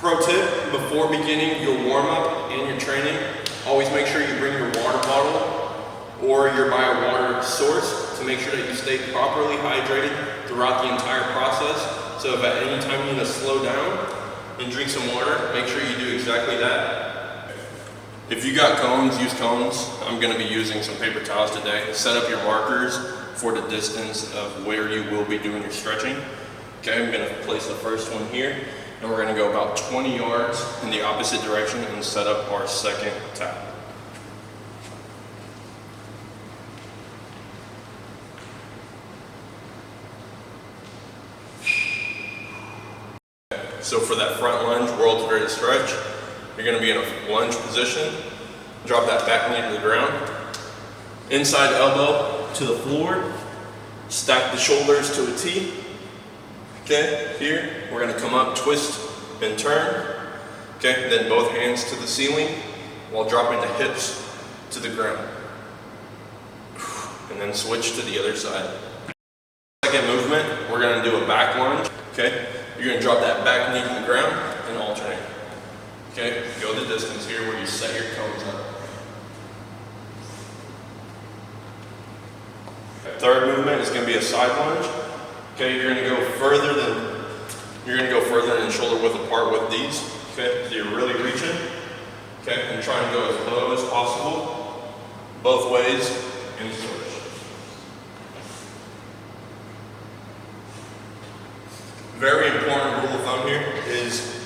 Pro tip, before beginning your warm-up and your training, always make sure you bring your water bottle or your water source to make sure that you stay properly hydrated throughout the entire process. So if at any time you need to slow down and drink some water, make sure you do exactly that. If you got cones, use cones. I'm going to be using some paper towels today. Set up your markers for the distance of where you will be doing your stretching. Okay, I'm going to place the first one here, and we're going to go about 20 yards in the opposite direction and set up our second towel. So for that front lunge, world's greatest stretch, you're going to be in a lunge position. Drop that back knee to the ground. Inside elbow to the floor. Stack the shoulders to a T. Okay, here, we're going to come up, twist, and turn. Okay, then both hands to the ceiling while dropping the hips to the ground. And then switch to the other side. Second movement, we're going to do a back lunge. Okay, you're going to drop that back knee to the ground and alternate. Okay, go the distance here where you set your cones up. Third movement is going to be a side lunge. Okay, you're going to go further than shoulder width apart with these. Okay, so you're really reaching. Okay, and try and go as low as possible, both ways, and switch. Very important rule of thumb here is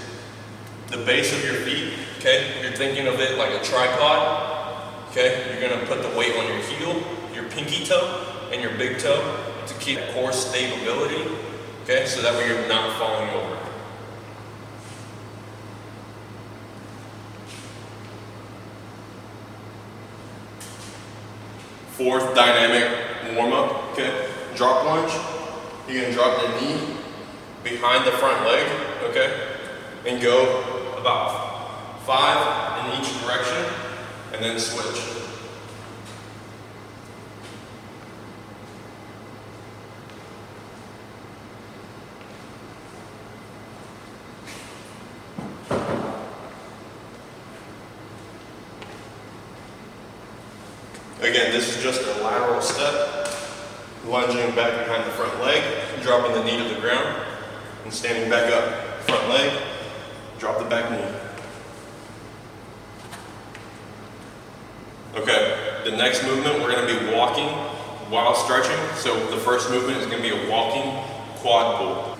the base of your feet. Okay, you're thinking of it like a tripod. Okay, you're going to put the weight on your heel, your pinky toe, and your big toe to keep core stability. Okay, so that way you're not falling over. Fourth dynamic warm-up. Okay, drop lunge. You're going to drop the knee behind the front leg, okay, and go about 5 in each direction, and then switch. Again, this is just a lateral step, lunging back behind the front leg, dropping the knee to the ground, and standing back up. Front leg, drop the back knee. Okay, the next movement we're going to be walking while stretching. So the first movement is going to be a walking quad pull.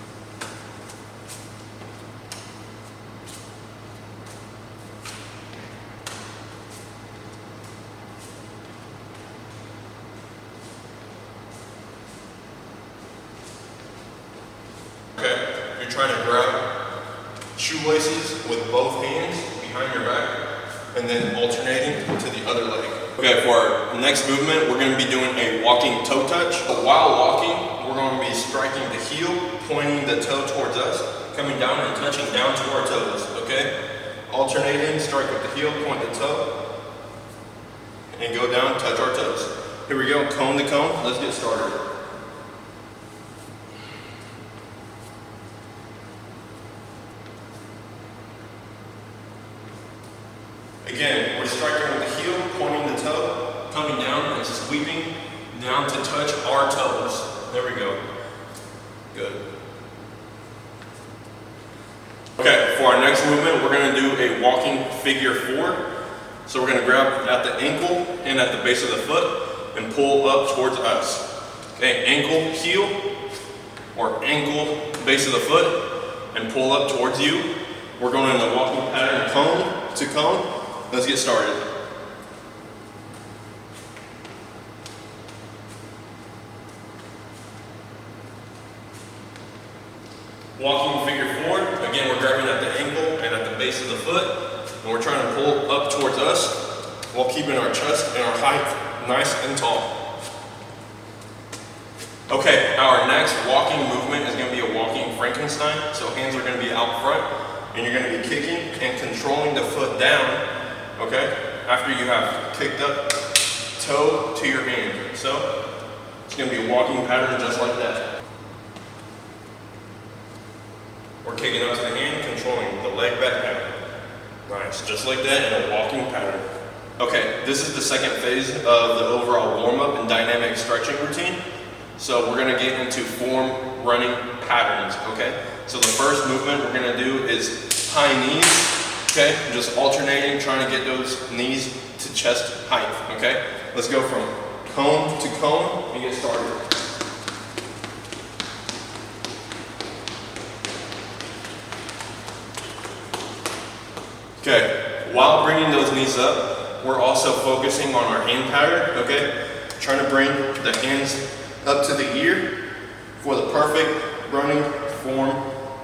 Okay, you're trying to grab shoelaces with both hands behind your back and then alternating to the other leg. Okay, for our next movement, we're going to be doing a walking toe touch. But while walking, we're going to be striking the heel, pointing the toe towards us, coming down and touching down to our toes, okay? Alternating, strike with the heel, point the toe, and go down, touch our toes. Here we go, cone to cone. Let's get started. Again, we're striking with the heel, pointing the toe, coming down and sweeping down to touch our toes. There we go. Good. Okay, for our next movement, we're going to do a walking figure 4. So we're going to grab at the ankle and at the base of the foot and pull up towards us. Okay, ankle, heel, or ankle, base of the foot, and pull up towards you. We're going in the walking pattern, cone to cone. Let's get started. Walking figure 4, again we're grabbing at the ankle and at the base of the foot, and we're trying to pull up towards us while keeping our chest and our height nice and tall. Okay, our next walking movement is going to be a walking Frankenstein. So hands are going to be out front, and you're going to be kicking and controlling the foot down. Okay, after you have kicked up toe to your hand. So it's going to be a walking pattern just like that. We're kicking up to the hand, controlling the leg back down. Nice, just like that in a walking pattern. Okay, this is the second phase of the overall warm-up and dynamic stretching routine. So we're gonna get into form running patterns, okay? So the first movement we're gonna do is high knees, okay? Just alternating, trying to get those knees to chest height, okay? Let's go from cone to cone and get started. Okay, while bringing those knees up, we're also focusing on our hand pattern, okay? Trying to bring the hands up to the ear for the perfect running form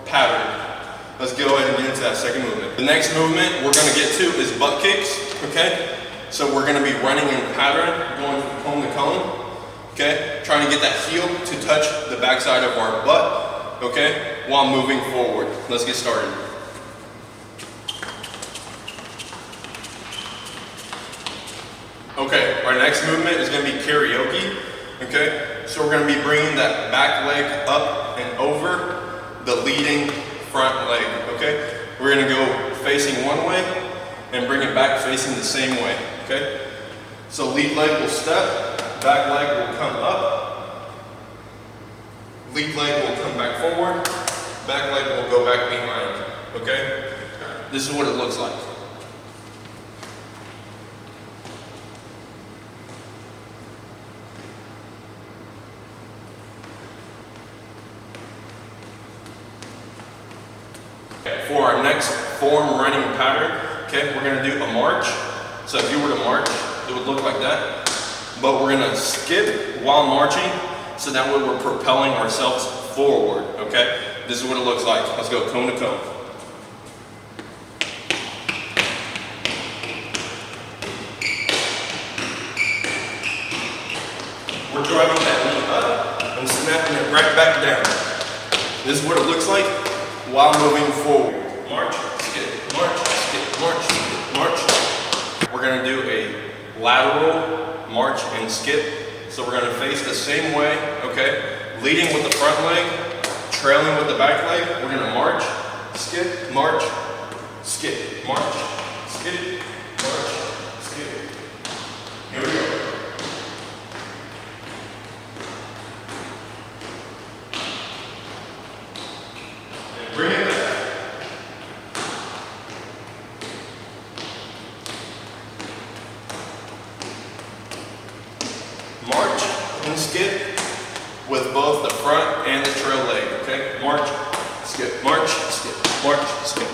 pattern. Let's go ahead and get into that second movement. The next movement we're gonna get to is butt kicks, okay? So we're gonna be running in pattern, going from cone to cone, okay? Trying to get that heel to touch the backside of our butt, okay? While moving forward. Let's get started. Okay, our next movement is going to be karaoke, okay? So we're going to be bringing that back leg up and over the leading front leg, okay? We're going to go facing one way and bring it back facing the same way, okay? So lead leg will step, back leg will come up, lead leg will come back forward, back leg will go back behind, okay? This is what it looks like. For our next form running pattern, okay, we're going to do a march. So if you were to march, it would look like that. But we're going to skip while marching, so that way we're propelling ourselves forward, okay? This is what it looks like. Let's go cone to cone. We're driving that knee up and snapping it right back down. This is what it looks like while moving forward. March, skip, march, skip, march, skip, march. We're going to do a lateral march and skip. So we're going to face the same way, okay? Leading with the front leg, trailing with the back leg. We're going to march, skip, march, skip, march, skip, march, skip. Here we go. Bring it back. March and skip with both the front and the trail leg, okay? March, skip, march, skip, march, skip.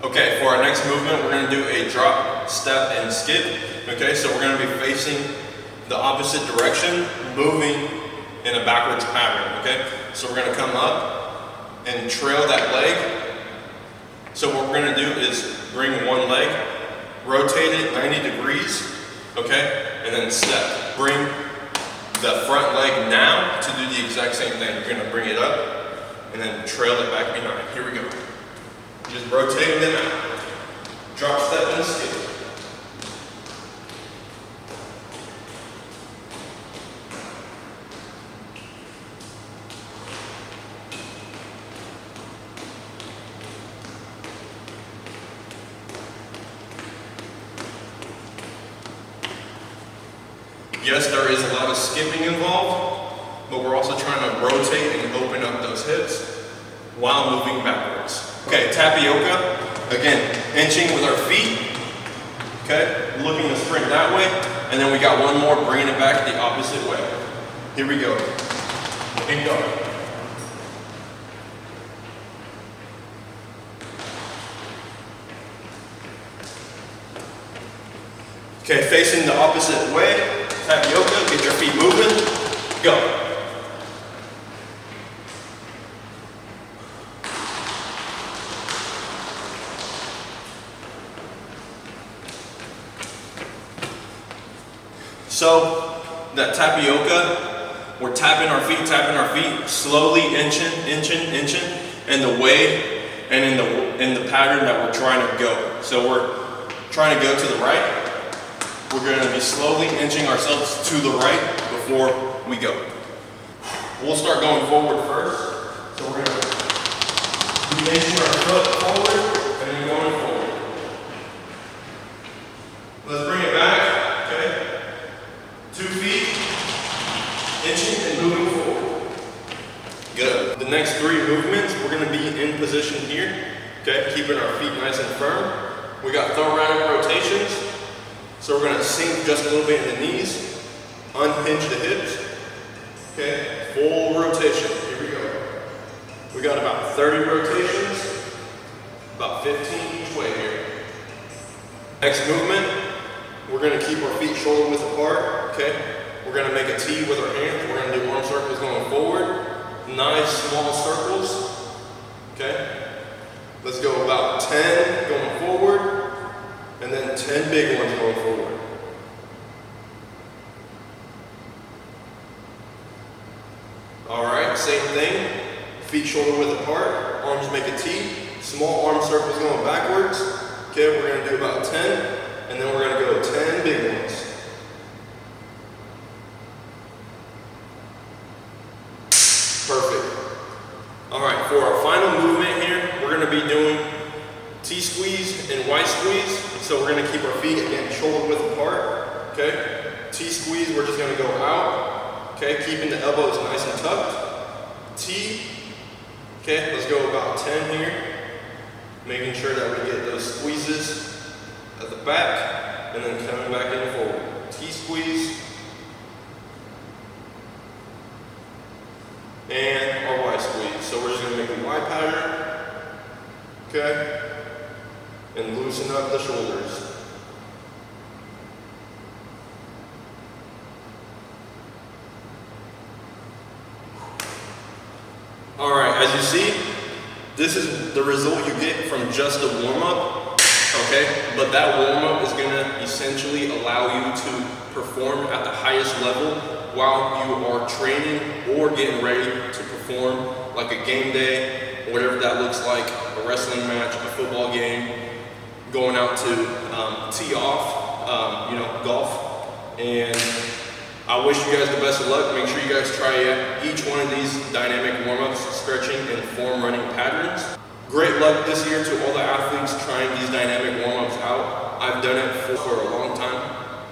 Okay, for our next movement, we're gonna do a drop, step, and skip. Okay, so we're gonna be facing the opposite direction, moving in a backwards pattern, okay? So we're gonna come up and trail that leg. So what we're gonna do is bring one leg, rotate it 90 degrees, okay? And then step. Bring the front leg now to do the exact same thing. You're gonna bring it up and then trail it back behind. Here we go. Just rotating them out. Drop, step, and skip. Yes, there is a lot of skipping involved, but we're also trying to rotate and open up those hips while moving backwards. Okay, tapioca, again, inching with our feet, okay, looking to sprint that way, and then we got one more, bringing it back the opposite way. Here we go. And go. Okay, facing the opposite way. Tapioca, get your feet moving, go. So, that tapioca, we're tapping our feet, slowly inching, in the way and in the pattern that we're trying to go. So we're trying to go to the right. We're going to be slowly inching ourselves to the right before we go. We'll start going forward first. So we're going to do inching our foot forward and then going forward. Let's bring it back, okay? 2 feet, inching and moving forward. Good. The next 3 movements, we're gonna be in position here, okay? Keeping our feet nice and firm. We got thoracic rotations. So we're gonna sink just a little bit in the knees, unhinge the hips, okay? Full rotation, here we go. We got about 30 rotations, about 15 each way here. Next movement, we're gonna keep our feet shoulder width apart, okay? We're gonna make a T with our hands. We're gonna do arm circles going forward. Nice small circles, okay? Let's go about 10 going forward, and then 10 big ones going forward. All right, same thing. Feet shoulder width apart, arms make a T, small arm circles going backwards. Okay, we're gonna do about 10, and then we're gonna go 10 big ones. Perfect. All right, for our final movement here, we're gonna be doing T squeeze and Y squeeze. So we're gonna keep our feet, again, shoulder width apart, okay? T squeeze, we're just gonna go out, okay? Keeping the elbows nice and tucked. T, okay, let's go about 10 here. Making sure that we get those squeezes at the back, and then coming back in and forward. T squeeze, and our Y squeeze. So we're just gonna make a Y pattern, okay? And loosen up the shoulders. All right, as you see, this is the result you get from just a warm-up, okay? But that warm-up is gonna essentially allow you to perform at the highest level while you are training or getting ready to perform like a game day, whatever that looks like, a wrestling match, a football game, going out to tee off, golf. And I wish you guys the best of luck. Make sure you guys try each one of these dynamic warm-ups, stretching and form running patterns. Great luck this year to all the athletes trying these dynamic warm-ups out. I've done it for a long time,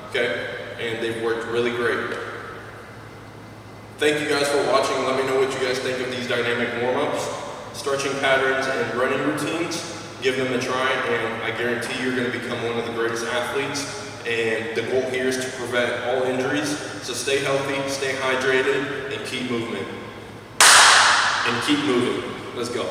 okay? And they've worked really great. Thank you guys for watching. Let me know what you guys think of these dynamic warm-ups, stretching patterns, and running routines. Give them a try, and I guarantee you're going to become one of the greatest athletes. And the goal here is to prevent all injuries. So stay healthy, stay hydrated, and keep moving. Let's go.